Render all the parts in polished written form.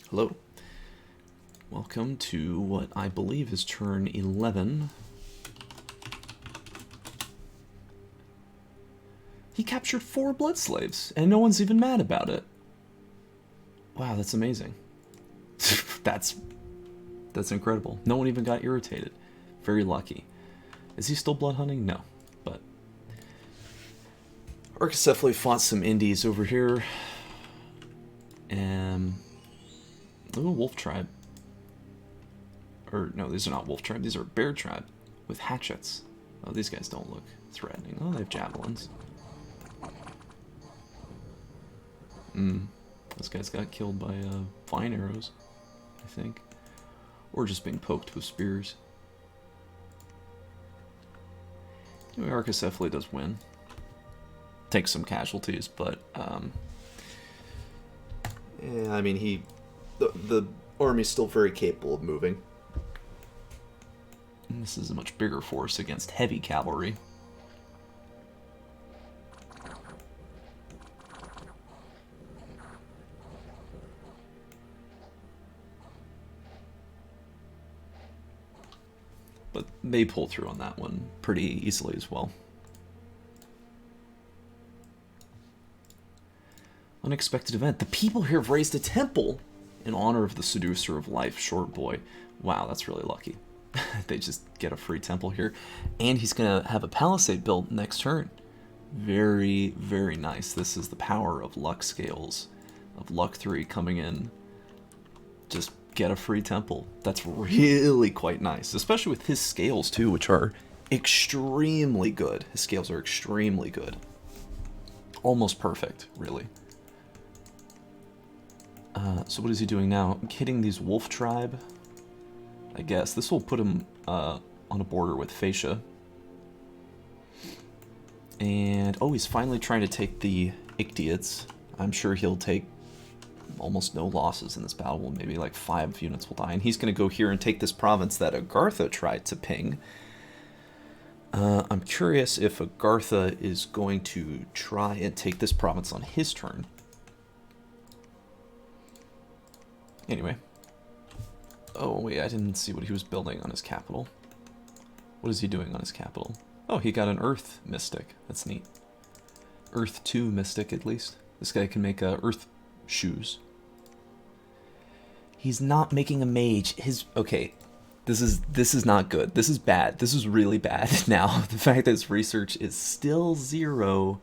Hello. Welcome to what I believe is turn 11. He captured 4 blood slaves, and no one's even mad about it. Wow, that's amazing. that's incredible. No one even got irritated. Very lucky. Is he still blood hunting? No. But Archacephaly fought some indies over here. Ooh, wolf tribe. Or, no, these are not wolf tribe. These are bear tribe with hatchets. Oh, these guys don't look threatening. Oh, they have javelins. This guy's got killed by vine arrows, I think. Or just being poked with spears. Anyway, Archacephaly does win. Takes some casualties, but yeah, I mean, the army's still very capable of moving. And this is a much bigger force against heavy cavalry. But they pull through on that one pretty easily as well. Unexpected event. The people here have raised a temple in honor of the seducer of life, Short Boy. Wow, that's really lucky. They just get a free temple here. And he's going to have a palisade built next turn. Very, very nice. This is the power of luck scales, of luck 3 coming in. Just get a free temple. That's really quite nice, especially with his scales too, which are extremely good. His scales are extremely good. Almost perfect, really. So what is he doing now? Hitting these wolf tribe, I guess. This will put him on a border with Fascia. And, oh, he's finally trying to take the Ictiots. I'm sure he'll take almost no losses in this battle. Maybe like 5 units will die. And he's going to go here and take this province that Agartha tried to ping. I'm curious if Agartha is going to try and take this province on his turn. Anyway. Oh, wait, I didn't see what he was building on his capital. What is he doing on his capital? Oh, he got an Earth Mystic. That's neat. Earth 2 Mystic, at least. This guy can make Earth shoes. He's not making a mage. Okay, this is not good. This is bad. This is really bad. Now, the fact that his research is still 0...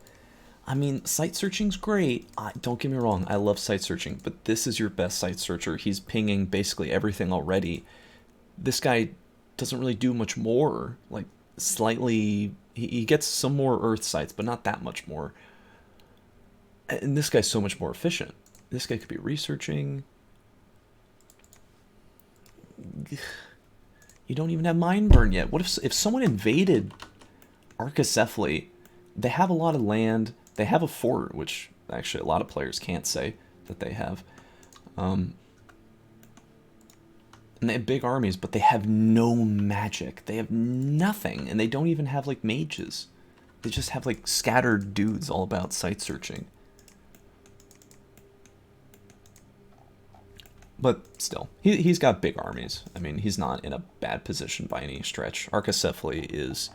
I mean, site searching's great. Don't get me wrong, I love site searching, but this is your best site searcher. He's pinging basically everything already. This guy doesn't really do much more. Like, slightly... He gets some more Earth sites, but not that much more. And this guy's so much more efficient. This guy could be researching. You don't even have Mind Burn yet. What if someone invaded Archacephaly? They have a lot of land. They have a fort, which actually a lot of players can't say that they have. And they have big armies, but they have no magic. They have nothing, and they don't even have, like, mages. They just have, like, scattered dudes all about site searching. But still, he's got big armies. I mean, he's not in a bad position by any stretch. Archacephaly is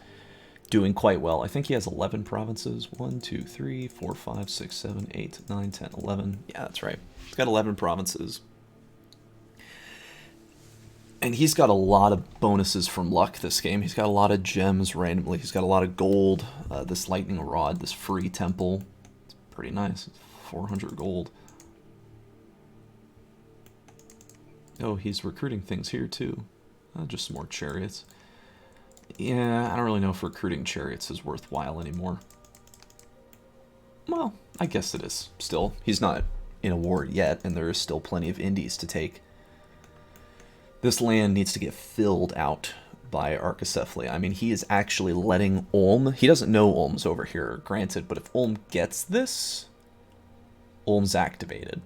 doing quite well. I think he has 11 provinces. 1, 2, 3, 4, 5, 6, 7, 8, 9, 10, 11. Yeah, that's right. He's got 11 provinces. And he's got a lot of bonuses from luck this game. He's got a lot of gems randomly. He's got a lot of gold. This lightning rod, this free temple. It's pretty nice. It's 400 gold. Oh, he's recruiting things here too. Just some more chariots. Yeah, I don't really know if recruiting chariots is worthwhile anymore. Well, I guess it is still. He's not in a war yet, and there is still plenty of indies to take. This land needs to get filled out by Archacephaly. I mean, he is actually letting Ulm... He doesn't know Ulm's over here, granted, but if Ulm gets this, Ulm's activated.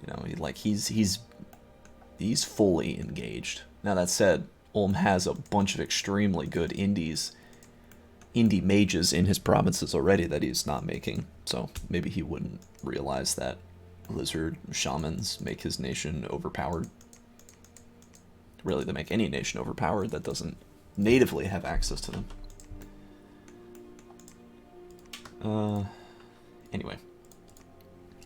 You know, he's fully engaged. Now, that said, Ulm has a bunch of extremely good indie mages in his provinces already that he's not making, so maybe he wouldn't realize that lizard shamans make his nation overpowered. Really, they make any nation overpowered that doesn't natively have access to them. Anyway.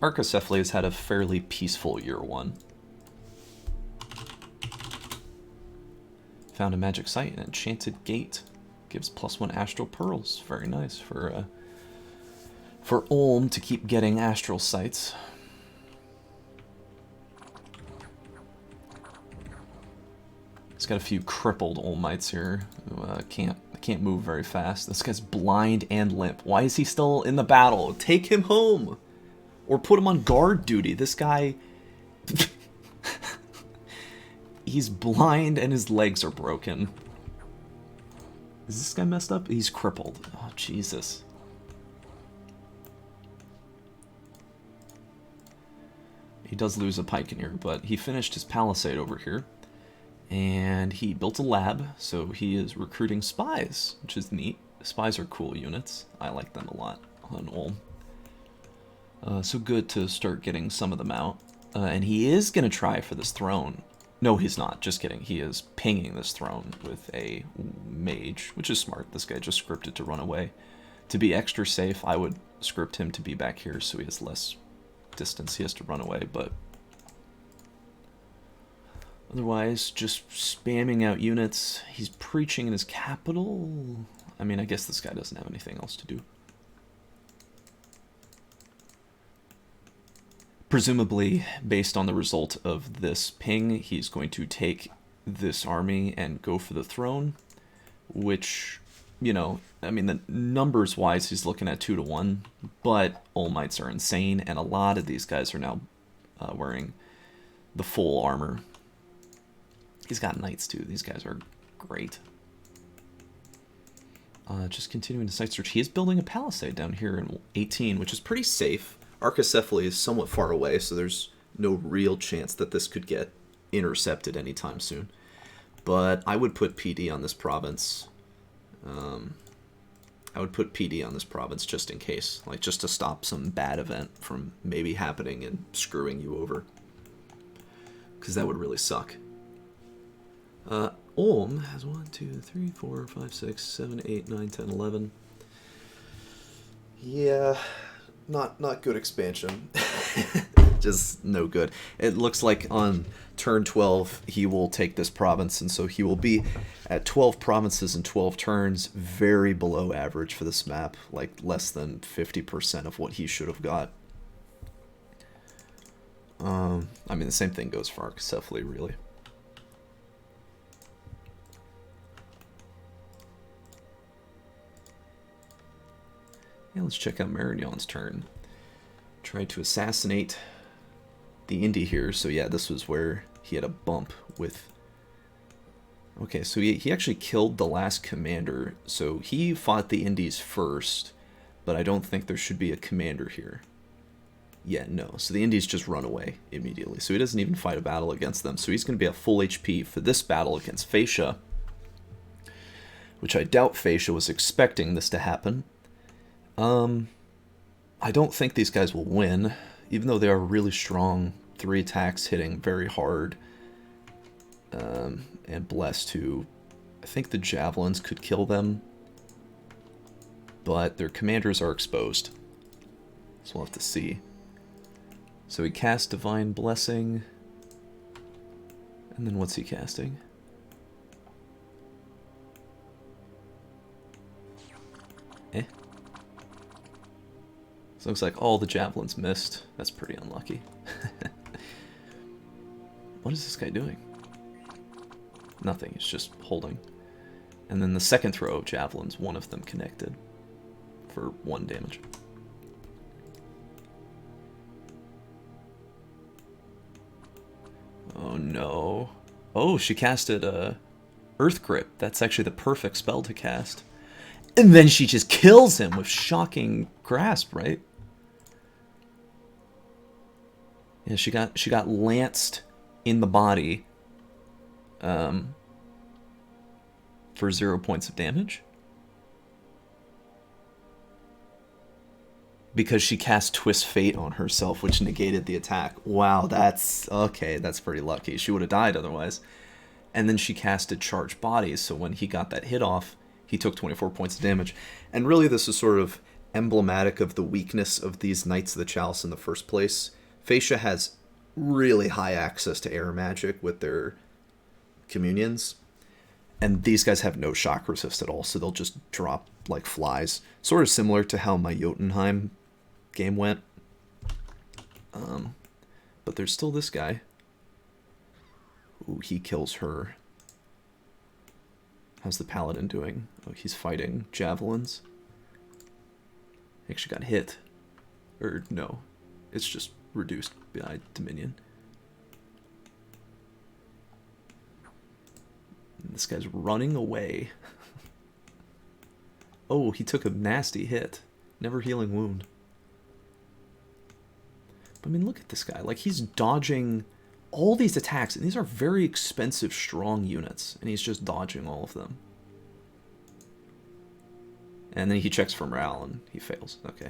Archaecephaly has had a fairly peaceful year one. Found a magic site, an enchanted gate. Gives +1 astral pearls. Very nice for Ulm to keep getting astral sites. He's got a few crippled Ulmites here who can't move very fast. This guy's blind and limp. Why is he still in the battle? Take him home! Or put him on guard duty. This guy... He's blind and his legs are broken. Is this guy messed up? He's crippled. Oh, Jesus. He does lose a pikeneer, but he finished his palisade over here. And he built a lab, so he is recruiting spies, which is neat. Spies are cool units. I like them a lot on Ulm. So good to start getting some of them out. And he is going to try for this throne. No, he's not. Just kidding. He is pinging this throne with a mage, which is smart. This guy just scripted to run away. To be extra safe, I would script him to be back here so he has less distance he has to run away, but otherwise, just spamming out units. He's preaching in his capital. I mean, I guess this guy doesn't have anything else to do. Presumably, based on the result of this ping, he's going to take this army and go for the throne, which, you know, I mean, the numbers-wise, he's looking at 2-1, but Ulmites are insane, and a lot of these guys are now wearing the full armor. He's got knights, too. These guys are great. Just continuing to site search. He is building a palisade down here in 18, which is pretty safe. Archaecephaly is somewhat far away, so there's no real chance that this could get intercepted anytime soon. But I would put PD on this province. I would put PD on this province just in case. Like, just to stop some bad event from maybe happening and screwing you over. Because that would really suck. Ulm has 1, 2, 3, 4, 5, 6, 7, 8, 9, 10, 11. Yeah... Not good expansion. Just no good. It looks like on turn 12 he will take this province, and so he will be at 12 provinces in 12 turns, very below average for this map, like less than 50% of what he should have got. I mean, the same thing goes for Archaecephaly, really. Yeah, let's check out Marignon's turn. Tried to assassinate the Indy here, so yeah, this was where he had a bump with... Okay, so he actually killed the last commander, so he fought the Indies first, but I don't think there should be a commander here. Yeah, no, so the Indies just run away immediately, so he doesn't even fight a battle against them, so he's going to be at full HP for this battle against Fascia, which I doubt Fascia was expecting this to happen. I don't think these guys will win, even though they are really strong. 3 attacks hitting very hard. And blessed who, I think the javelins could kill them. But their commanders are exposed. So we'll have to see. So he cast Divine Blessing. And then what's he casting? So it looks like all the javelins missed. That's pretty unlucky. What is this guy doing? Nothing, he's just holding. And then the second throw of javelins, one of them connected for 1 damage. Oh no. Oh, she casted Earth Grip. That's actually the perfect spell to cast. And then she just kills him with shocking grasp, right? Yeah, she got lanced in the body for 0 points of damage. because she cast Twist Fate on herself, which negated the attack. Wow, that's... okay, that's pretty lucky. She would have died otherwise. And then she casted Charge Bodies, so when he got that hit off, he took 24 points of damage. And really this is sort of emblematic of the weakness of these Knights of the Chalice in the first place. Facia has really high access to air magic with their communions. And these guys have no shock resist at all, so they'll just drop like flies. Sort of similar to how my Jotunheim game went. But there's still this guy. Ooh, he kills her. How's the paladin doing? Oh, he's fighting javelins. He actually got hit. Or no, it's just reduced by Dominion. And this guy's running away. Oh, he took a nasty hit. Never healing wound. But I mean, look at this guy. Like, he's dodging all these attacks, and these are very expensive, strong units, and he's just dodging all of them. And then he checks for morale, and he fails. Okay.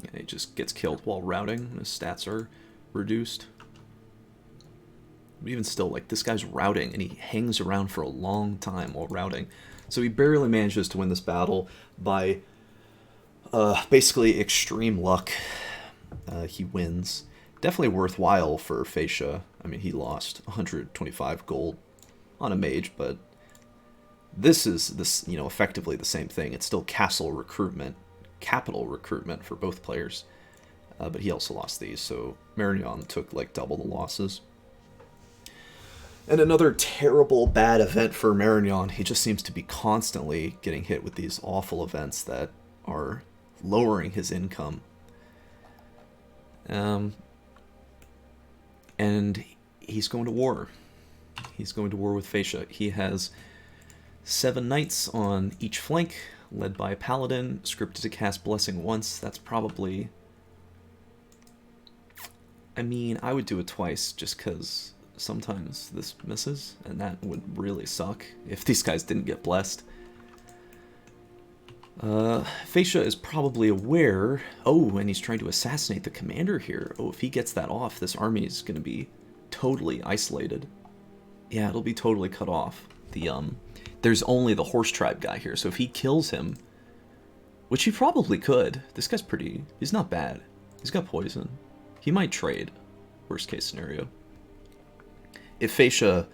And he just gets killed while routing. His stats are reduced. But even still, like, this guy's routing, and he hangs around for a long time while routing. So he barely manages to win this battle by basically extreme luck. He wins. Definitely worthwhile for Facia. I mean, he lost 125 gold on a mage, but this is effectively the same thing. It's still capital recruitment for both players. But he also lost these, so Marignon took like double the losses. And another terrible bad event for Marignon. He just seems to be constantly getting hit with these awful events that are lowering his income. And he's going to war. He's going to war with Facia. He has 7 knights on each flank, led by a paladin, scripted to cast Blessing once. That's probably... I mean, I would do it twice, just because sometimes this misses, and that would really suck if these guys didn't get blessed. Facia is probably aware... Oh, and he's trying to assassinate the commander here. Oh, if he gets that off, this army is going to be totally isolated. Yeah, it'll be totally cut off. There's only the horse tribe guy here, so if he kills him, which he probably could, this guy's pretty... He's not bad. He's got poison. He might trade, worst case scenario. If Facia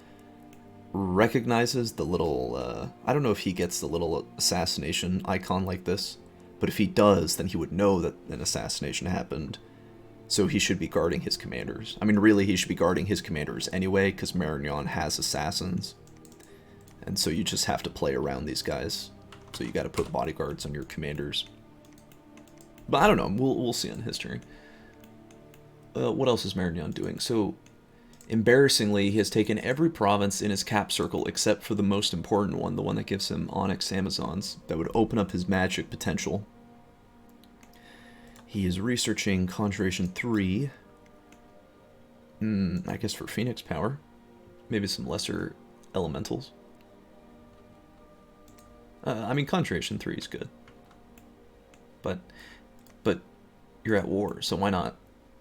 recognizes the little, I don't know if he gets the little assassination icon like this, but if he does, then he would know that an assassination happened, so he should be guarding his commanders. I mean, really, he should be guarding his commanders anyway, because Marignon has assassins, and so you just have to play around these guys, so you gotta put bodyguards on your commanders. But I don't know, we'll see on history. What else is Marignon doing? So, embarrassingly, he has taken every province in his cap circle except for the most important one, the one that gives him Onyx Amazons, that would open up his magic potential. He is researching Conjuration 3. I guess for Phoenix power. Maybe some lesser elementals. I mean, Conjuration 3 is good. But you're at war, so why not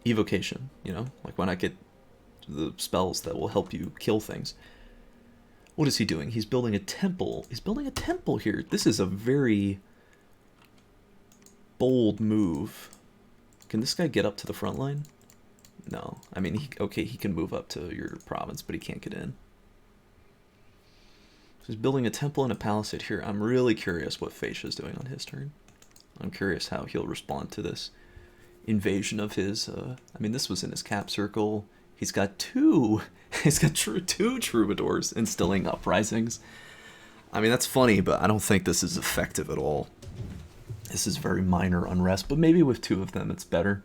evocation, you know? Like, why not get the spells that will help you kill things? What is he doing? He's building a temple. He's building a temple here. This is a very bold move. Can this guy get up to the front line? No. I mean, he can move up to your province, but he can't get in. So he's building a temple and a palisade here. I'm really curious what Facia is doing on his turn. I'm curious how he'll respond to this invasion of his. I mean, this was in his cap circle. He's got two troubadours instilling uprisings. I mean, that's funny, but I don't think this is effective at all. This is very minor unrest, but maybe with 2 of them it's better.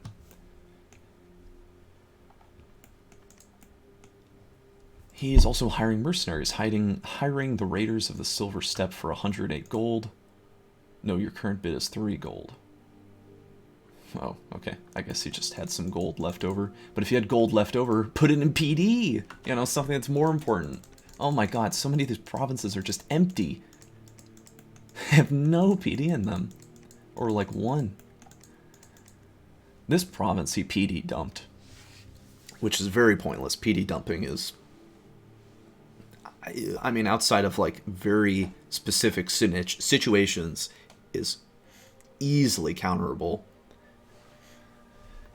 He is also hiring mercenaries, hiring the Raiders of the Silver Steppe for 108 gold. No, your current bid is 3 gold. Oh, okay. I guess he just had some gold left over. But if you had gold left over, put it in PD! You know, something that's more important. Oh my god, so many of these provinces are just empty. They have no PD in them. Or like 1. This province he PD dumped. Which is very pointless. PD dumping is... I mean, outside of like very specific situations, is easily counterable.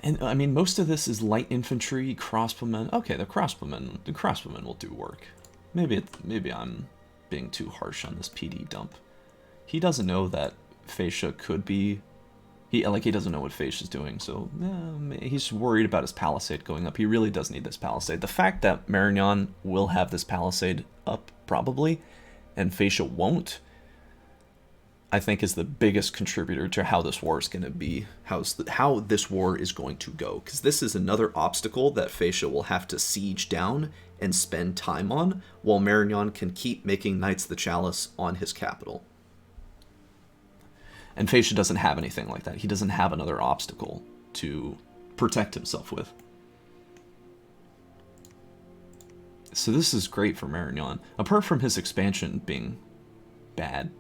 And I mean, most of this is light infantry, crossbowmen. Okay, the crossbowmen will do work. Maybe I'm being too harsh on this PD dump. He doesn't know that Fascia could be... He doesn't know what Fascia's doing, so he's worried about his palisade going up. He really does need this palisade. The fact that Marignan will have this palisade up, probably, and Fascia won't, I think is the biggest contributor to how this war is going to be, how this war is going to go. Because this is another obstacle that Fascia will have to siege down and spend time on, while Marignan can keep making Knights of the Chalice on his capital. And Fascia doesn't have anything like that. He doesn't have another obstacle to protect himself with. So this is great for Marignan. Apart from his expansion being bad.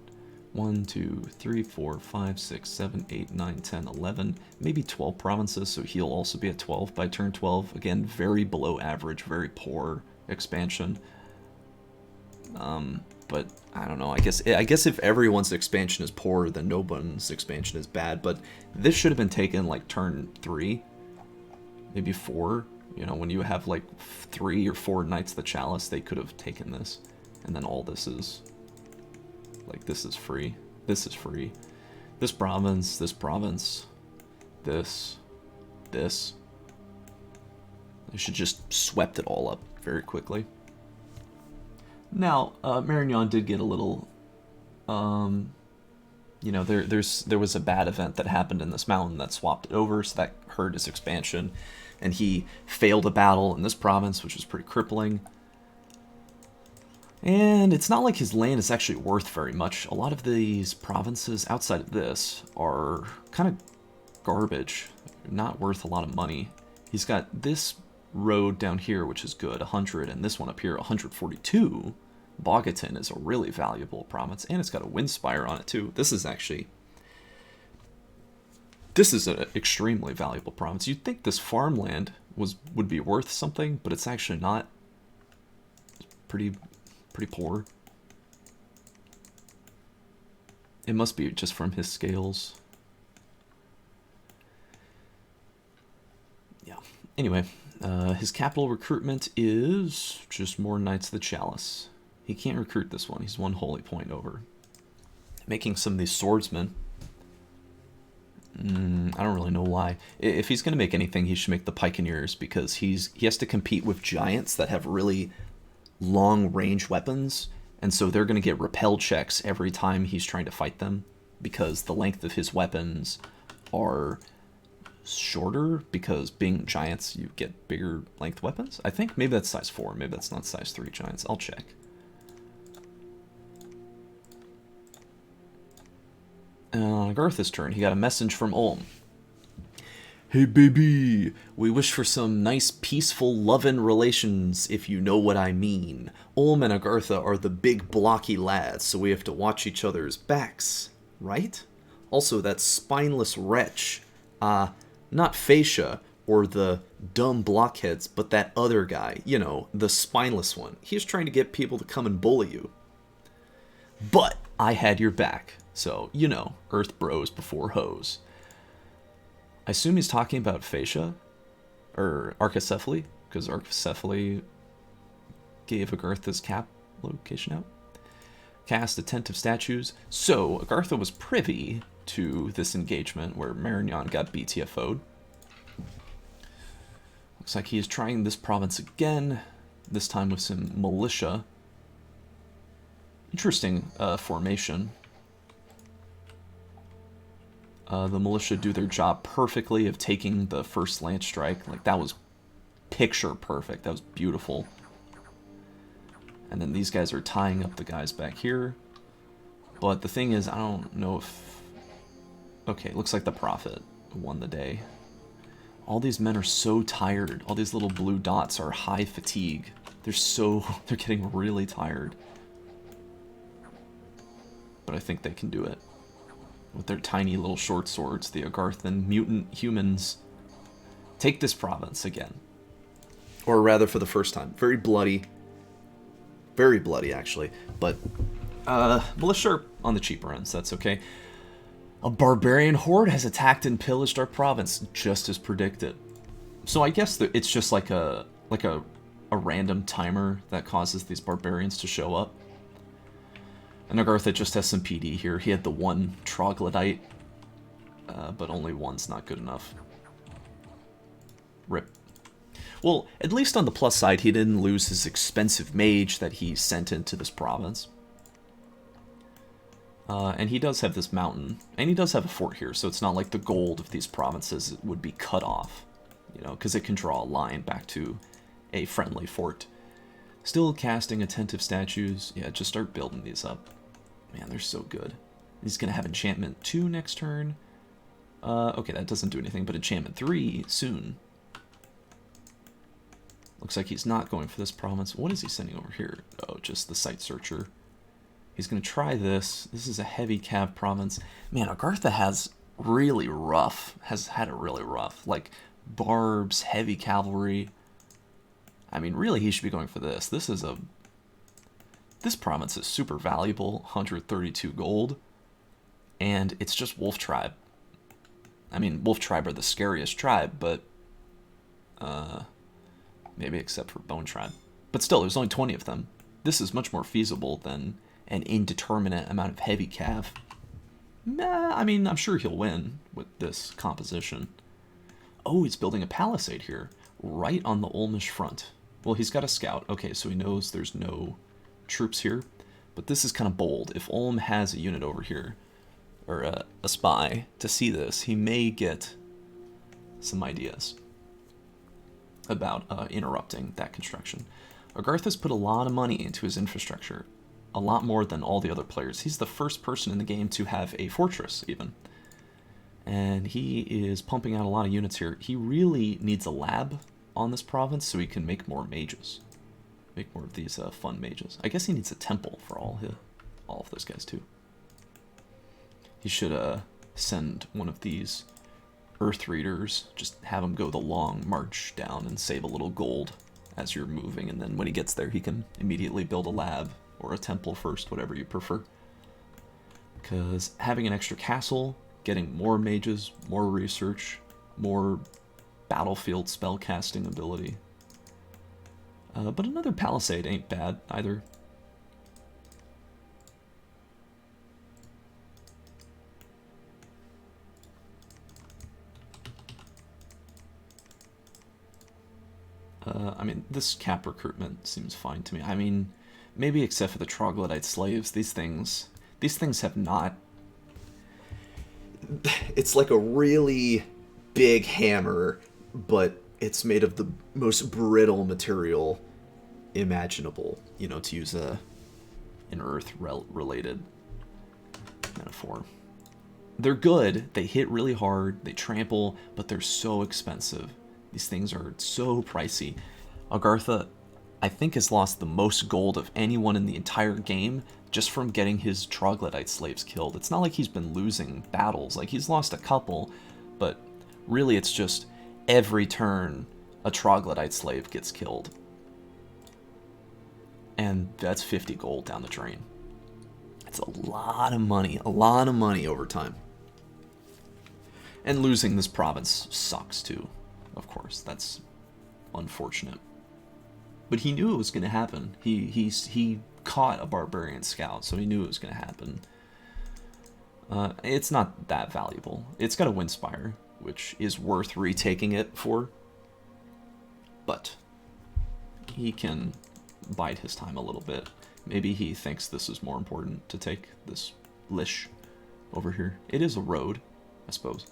1, 2, 3, 4, 5, 6, 7, 8, 9, 10, 11, maybe 12 provinces, so he'll also be at 12 by turn 12. Again, very below average, very poor expansion. But I don't know. I guess if everyone's expansion is poor, then no one's expansion is bad. But this should have been taken like turn 3, maybe 4. You know, when you have like 3 or 4 Knights of the Chalice, they could have taken this, and then all this is like, this is free. This is free. This province, this province, this. They should just swept it all up very quickly. Now, Marignan did get a little, you know, there was a bad event that happened in this mountain that swapped it over, so that hurt his expansion, and he failed a battle in this province, which was pretty crippling. And it's not like his land is actually worth very much. A lot of these provinces outside of this are kind of garbage, not worth a lot of money. He's got this road down here, which is good, 100, and this one up here, 142. Bogatin is a really valuable province, and it's got a wind spire on it too. This is an extremely valuable province. You'd think this farmland would be worth something, but it's actually not. It's pretty poor. It must be just from his scales. Yeah. Anyway, his capital recruitment is just more Knights of the Chalice. He can't recruit this one. He's 1 holy point over. Making some of these swordsmen. I don't really know why. If he's going to make anything, he should make the Pikeneers, because he has to compete with giants that have really long range weapons, and so they're going to get repel checks every time he's trying to fight them, because the length of his weapons are shorter, because being giants you get bigger length weapons. I think maybe that's size 4, maybe that's not size 3 giants. I'll check. On Agartha's turn, he got a message from Ulm. Hey baby, we wish for some nice peaceful lovin' relations, if you know what I mean. Ulm and Agartha are the big blocky lads, so we have to watch each other's backs, right? Also, that spineless wretch, not Fascia or the dumb blockheads, but that other guy, you know, the spineless one. He's trying to get people to come and bully you. But I had your back, so, you know, earth bros before hoes. I assume he's talking about Fascia, or Archacephaly, because Archacephaly gave Agartha's cap location out. Cast attentive statues. So, Agartha was privy to this engagement where Marignan got BTFO'd. Looks like he is trying this province again, this time with some militia. Interesting formation. The militia do their job perfectly of taking the first lance strike. Like, that was picture perfect. That was beautiful. And then these guys are tying up the guys back here. But the thing is, I don't know if... Okay, looks like the Prophet won the day. All these men are so tired. All these little blue dots are high fatigue. They're getting really tired. But I think they can do it. with their tiny little short swords, the Agarthan mutant humans take this province again. Or rather, for the first time. Very bloody, actually. But militia on the cheaper ends, that's okay. A barbarian horde has attacked and pillaged our province, just as predicted. So I guess that it's just like a random timer that causes these barbarians to show up. And Agartha just has some PD here. He had the one troglodyte, but only one's not good enough. Rip. Well, at least on the plus side, he didn't lose his expensive mage that he sent into this province. And he does have this mountain, and he does have a fort here, so it's not like the gold of these provinces would be cut off, you know, because it can draw a line back to a friendly fort. Still casting attentive statues. Yeah, just start building these up. Man, they're so good. He's going to have enchantment 2 next turn. Okay, that doesn't do anything, but enchantment 3 soon. Looks like he's not going for this province. What is he sending over here? Oh, just the Site Searcher. He's going to try this. This is a heavy cav province. Man, Agartha has had it really rough. Like, barbs, heavy cavalry. I mean, really, he should be going for this. This province is super valuable, 132 gold. And it's just Wolf Tribe. I mean, Wolf Tribe are the scariest tribe, but... maybe except for Bone Tribe. But still, there's only 20 of them. This is much more feasible than an indeterminate amount of heavy cav. I mean, I'm sure he'll win with this composition. Oh, he's building a palisade here, right on the Olmish front. Well, he's got a scout. Okay, so he knows there's no troops here. But this is kind of bold. If Ulm has a unit over here, or a spy, to see this, he may get some ideas about interrupting that construction. Agartha's put a lot of money into his infrastructure. A lot more than all the other players. He's the first person in the game to have a fortress, even. And he is pumping out a lot of units here. He really needs a lab on this province so he can make more mages. Make more of these fun mages. I guess he needs a temple for all of those guys, too. He should send one of these Earth Readers, just have him go the long march down and save a little gold as you're moving, and then when he gets there he can immediately build a lab or a temple first, whatever you prefer. Because having an extra castle, getting more mages, more research, more battlefield spell casting ability. But another palisade ain't bad either. I mean, this cap recruitment seems fine to me. I mean, maybe except for the troglodyte slaves, these things have not... It's like a really big hammer, but it's made of the most brittle material imaginable, you know, to use an Earth-related metaphor. They're good, they hit really hard, they trample, but they're so expensive. These things are so pricey. Agartha, I think, has lost the most gold of anyone in the entire game just from getting his troglodyte slaves killed. It's not like he's been losing battles. Like, he's lost a couple, but really it's just every turn a troglodyte slave gets killed. And that's 50 gold down the drain. It's a lot of money over time. And losing this province sucks too. Of course, that's unfortunate. But he knew it was going to happen. He caught a barbarian scout, so he knew it was going to happen. It's not that valuable. It's got a Windspire, which is worth retaking it for. But he can bide his time a little bit. Maybe he thinks this is more important to take this Lish over here. It is a road, I suppose.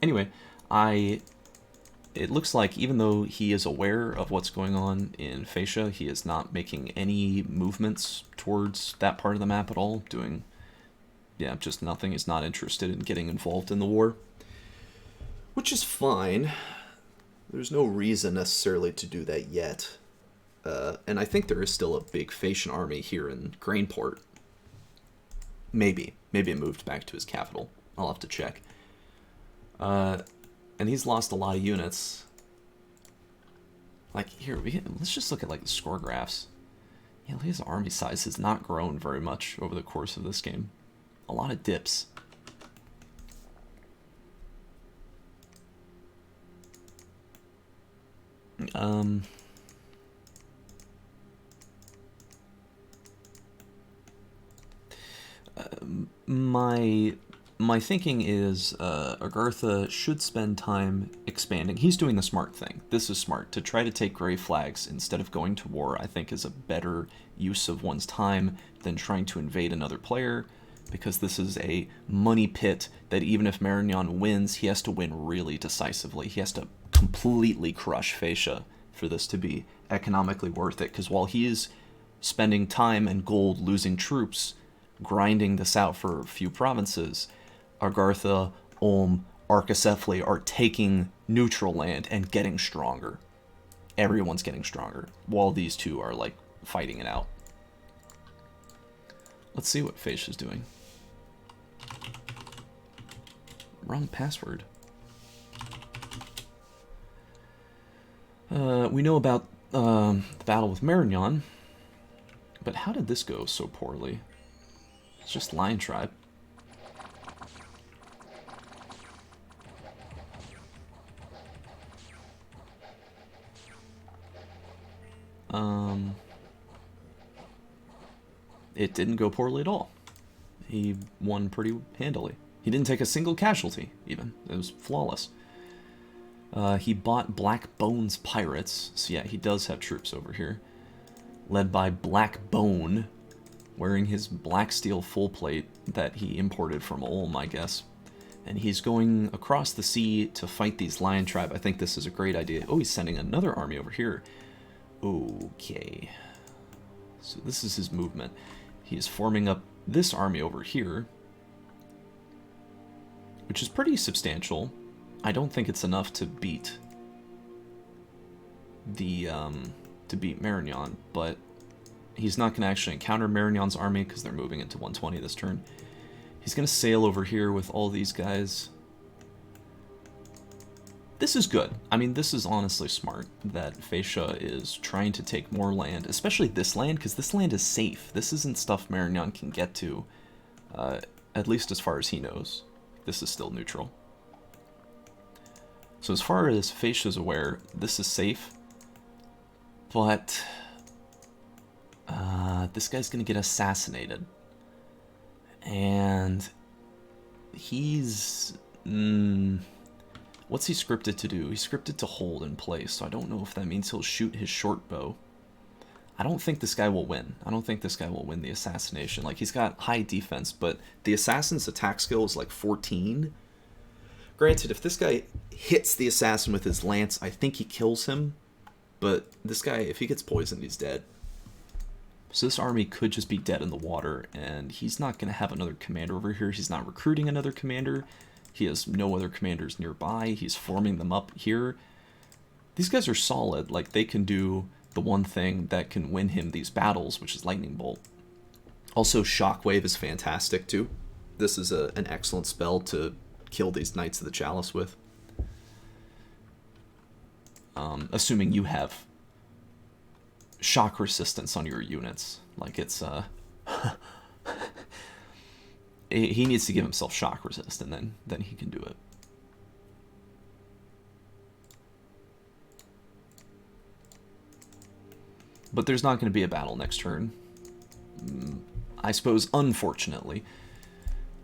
Anyway, it looks like even though he is aware of what's going on in Phaecia, he is not making any movements towards that part of the map at all, doing, yeah, just nothing. He's not interested in getting involved in the war. Which is fine. There's no reason necessarily to do that yet. And I think there is still a big Phasian army here in Grainport. Maybe. Maybe it moved back to his capital. I'll have to check. And he's lost a lot of units. Like, here, let's just look at, like, the score graphs. Yeah, his army size has not grown very much over the course of this game. A lot of dips. My thinking is Agartha should spend time expanding. He's doing the smart thing. This is smart. To try to take gray flags instead of going to war, I think, is a better use of one's time than trying to invade another player, because this is a money pit that even if Marignan wins, he has to win really decisively. He has to completely crush Phasia for this to be economically worth it, because while he is spending time and gold losing troops, grinding this out for a few provinces, Agartha, Ulm, Archacephaly are taking neutral land and getting stronger. Everyone's getting stronger, while these two are, like, fighting it out. Let's see what Phasia's doing. Wrong password. We know about the battle with Marignan, but how did this go so poorly? It's just Lion Tribe. It didn't go poorly at all. He won pretty handily. He didn't take a single casualty, even. It was flawless. He bought Black Bones pirates, so yeah, he does have troops over here. Led by Black Bone, wearing his black steel full plate that he imported from Ulm, I guess. And he's going across the sea to fight these Lion Tribe. I think this is a great idea. Oh, he's sending another army over here. Okay. So this is his movement. He is forming up this army over here, which is pretty substantial. I don't think it's enough to beat the Marignan, but he's not going to actually encounter Marignan's army because they're moving into 120 this turn. He's going to sail over here with all these guys. This is good. I mean, this is honestly smart that Phasia is trying to take more land, especially this land, because this land is safe. This isn't stuff Marignan can get to, at least as far as he knows. This is still neutral. So as far as Phasia's aware, this is safe, but this guy's going to get assassinated. And he's... what's he scripted to do? He's scripted to hold in place, so I don't know if that means he'll shoot his short bow. I don't think this guy will win. I don't think this guy will win the assassination. Like, he's got high defense, but the assassin's attack skill is like 14. Granted, if this guy hits the assassin with his lance, I think he kills him. But this guy, if he gets poisoned, he's dead. So this army could just be dead in the water, and he's not going to have another commander over here. He's not recruiting another commander. He has no other commanders nearby. He's forming them up here. These guys are solid. Like, they can do the one thing that can win him these battles, which is Lightning Bolt. Also, Shockwave is fantastic, too. This is an excellent spell to kill these Knights of the Chalice with. Assuming you have shock resistance on your units. Like, it's, he needs to give himself shock resist, and then he can do it. But there's not going to be a battle next turn. I suppose, unfortunately.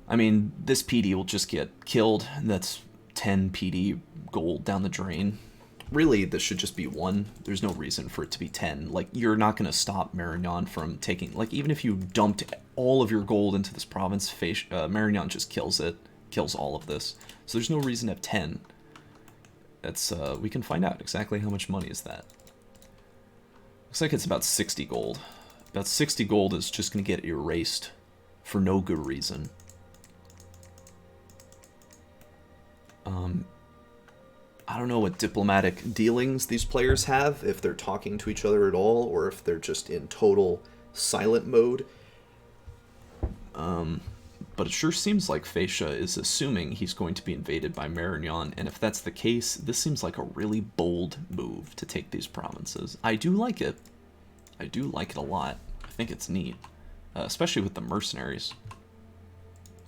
I mean, this PD will just get killed, and that's 10 PD gold down the drain. Really, this should just be 1. There's no reason for it to be 10. Like, you're not going to stop Marignan from taking... Like, even if you dumped all of your gold into this province, Marignan just kills it. Kills all of this. So there's no reason to have 10. That's, we can find out exactly how much money is that. Looks like it's about 60 gold. About 60 gold is just going to get erased for no good reason. I don't know what diplomatic dealings these players have, if they're talking to each other at all, or if they're just in total silent mode. But it sure seems like Fascia is assuming he's going to be invaded by Marignan, and if that's the case, this seems like a really bold move to take these provinces. I do like it. I do like it a lot. I think it's neat, especially with the mercenaries.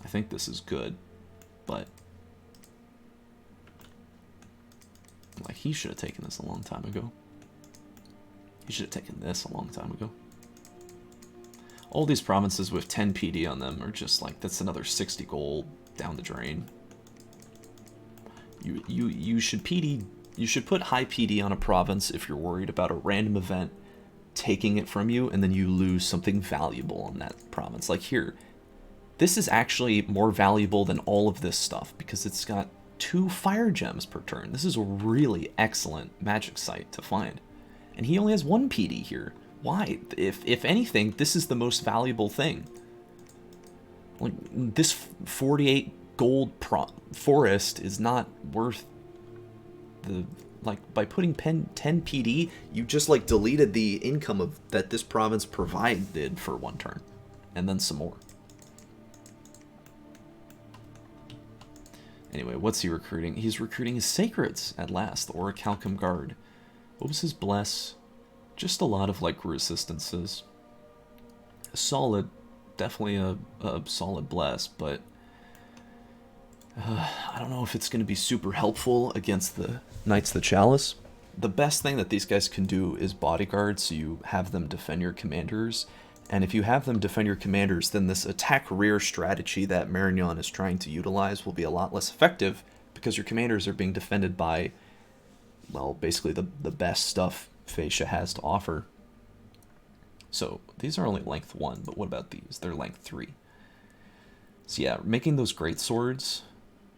I think this is good, but like, he should have taken this a long time ago. He should have taken this a long time ago. All these provinces with 10 PD on them are just like, that's another 60 gold down the drain. You should PD, you should put high PD on a province if you're worried about a random event taking it from you and then you lose something valuable on that province. Like here, this is actually more valuable than all of this stuff because it's got 2 fire gems per turn. This is a really excellent magic site to find. And he only has 1 PD here. Why? If anything, this is the most valuable thing. Like, this 48 gold forest is not worth the... Like, by putting 10 PD, you just, like, deleted the income of that this province provided for 1 turn. And then some more. Anyway, what's he recruiting? He's recruiting his Sacreds at last, the Orichalcum Guard. What was his bless? Just a lot of, like, resistances. Solid, definitely a solid bless, but I don't know if it's going to be super helpful against the Knights of the Chalice. The best thing that these guys can do is bodyguard, so you have them defend your commanders. And if you have them defend your commanders, then this attack rear strategy that Marignan is trying to utilize will be a lot less effective because your commanders are being defended by, well, basically the best stuff Fascia has to offer. So these are only length 1, but what about these? They're length 3. So yeah, making those great swords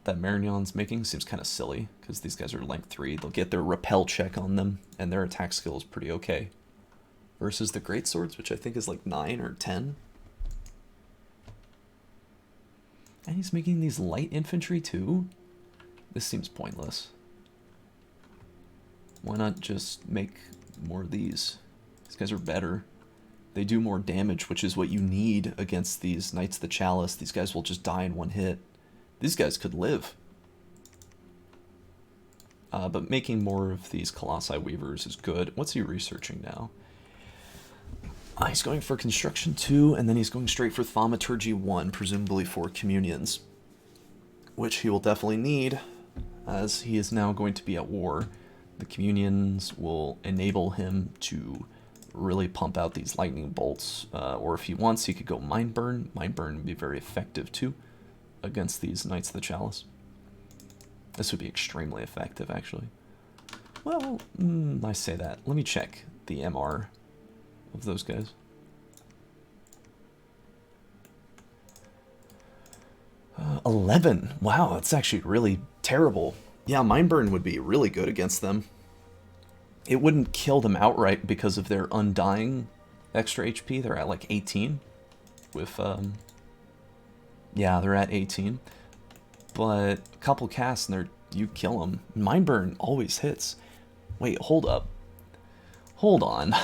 that Marignan's making seems kind of silly because these guys are length 3. They'll get their repel check on them, and their attack skill is pretty okay. Versus the great swords, which I think is like 9 or 10. And he's making these light infantry too? This seems pointless. Why not just make more of these? These guys are better. They do more damage, which is what you need against these Knights of the Chalice. These guys will just die in 1 hit. These guys could live. But making more of these Colossi Weavers is good. What's he researching now? He's going for Construction 2, and then he's going straight for Thaumaturgy 1, presumably for Communions. Which he will definitely need, as he is now going to be at war. The Communions will enable him to really pump out these lightning bolts, or if he wants, he could go Mind Burn. Mind Burn would be very effective too against these Knights of the Chalice. This would be extremely effective, actually. Well, I say that. Let me check the MR of those guys. Uh, 11. Wow, that's actually really terrible. Yeah, Mind Burn would be really good against them. It wouldn't kill them outright because of their undying extra HP. They're at like 18 with, yeah, they're at 18. But a couple casts and you kill them. Mind Burn always hits. Wait, hold up. Hold on.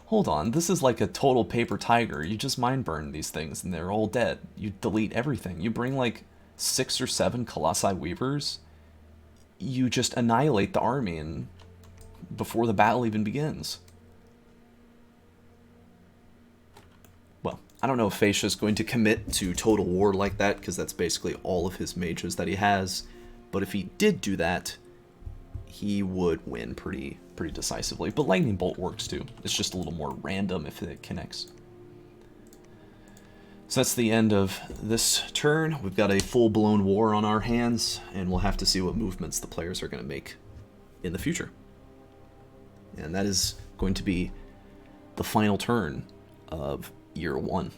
Hold on. This is like a total paper tiger. You just Mind Burn these things and they're all dead. You delete everything. You bring like 6 or 7 Colossi Weavers. You just annihilate the army and before the battle even begins. Well, I don't know if Fascia is going to commit to total war like that, because that's basically all of his mages that he has. But if he did do that, he would win pretty decisively. But Lightning Bolt works too. It's just a little more random if it connects. So that's the end of this turn. We've got a full-blown war on our hands, and we'll have to see what movements the players are going to make in the future. And that is going to be the final turn of Year 1.